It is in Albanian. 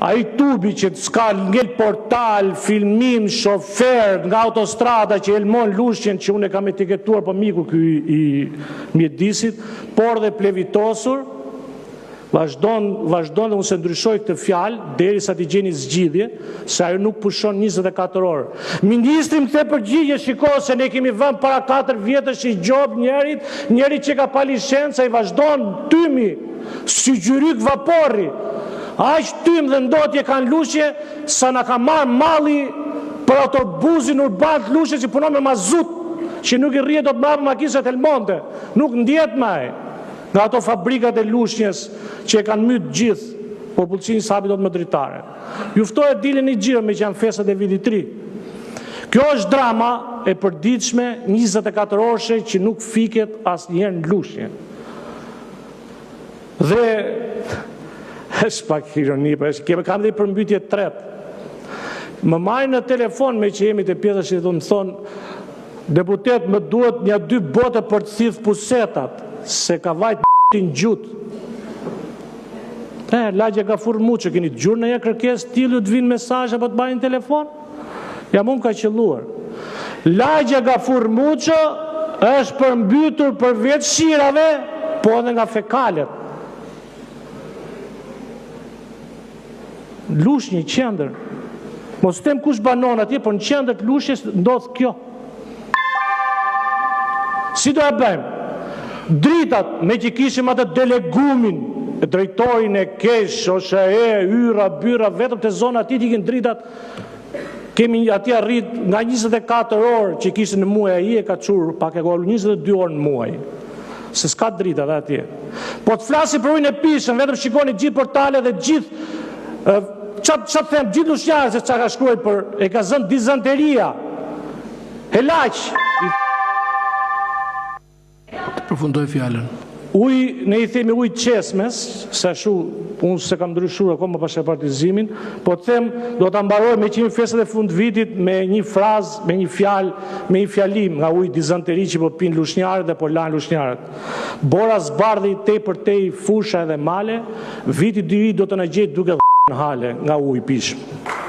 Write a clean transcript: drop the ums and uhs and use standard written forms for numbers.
A i tubi që s'ka ngel portal, filmim, shofer nga autostrada që elmon lushqen që unë e kam etiketuar për miku ky i mjedisit, por dhe plevitosur, vazhdon dhe unë se ndryshoj këtë fjalë deri sa t'i gjeni zgjidhje, se ajo nuk pushon 24 orë. Ministri më the përgjigje, shiko se ne kemi vënë para 4 vjetësh i gjob njeri që ka pa licenca i vazhdon tymi, si gjyryk vaporri. Aq tym dhe ndotje kanë lushje sa na ka marrë malli për autobusin urban të lushje që punon me mazut, që nuk i rrihet dot mbrapa makinës Telmonte, nuk ndjet më nga ato fabrikat e lushnjes që e kanë myt gjithë popullsinë sa hapi dot më dritare. Ju ftoj të dileni xhiro me që janë festat e vitit 3. Kjo është drama e përditshme 24 orëshe që nuk fiket asnjëherë në lushje. Dhe është pak ironi, kam dhe i përmbytje të tretë. Më marrin në telefon me që jemi të pjesë që më thonë, deputet më duhet një 2 bote për të thith pusetat, se ka vajt në gjutë. Lagje ka furë mu që keni të gjurë në një kërkes, t'ilë të vinë mesazhe për të marrin në telefon? Jam unë ka qëlluar. Lagje ka furë mu që është përmbytur për vetë shirave, po edhe nga fekalet. Lush një qendër. Mos tem kush banon atje, por në qendër të lushjes ndodh kjo. Si do e bëjmë? Dritat, me që kishim atë delegumin, drejtorin e kesh, OSHE, yra, byra, vetëm të zona ati t'ikin dritat, kemi ati arrit nga 24 orë që kishtë në muaj, ai e ka qurë, pak e gollu 22 orë në muaj. Se s'ka dritat atje. Po të flasi për ujnë e pishën, vetëm shikoni gjithë portale dhe gjithë qatë them, gjithë lushnjarë se qa ka shkruaj për, e ka zënë dizanteria. Helaq. Të përfundoj fjallën. Ne i themi uj qesmes, se shu, unë se kam ndryshuar akoma pas partizimin, po të them, do të ambaroj me qimi festet e fund vitit me një frazë, me një fjalë, me një fjalim nga uj dizanteri që po pinë lushnjarët dhe po lanë lushnjarët. Bora zbardhi te për te i fusha edhe male, viti 2 do të në gjetë duke në hale nga ujë pishmë.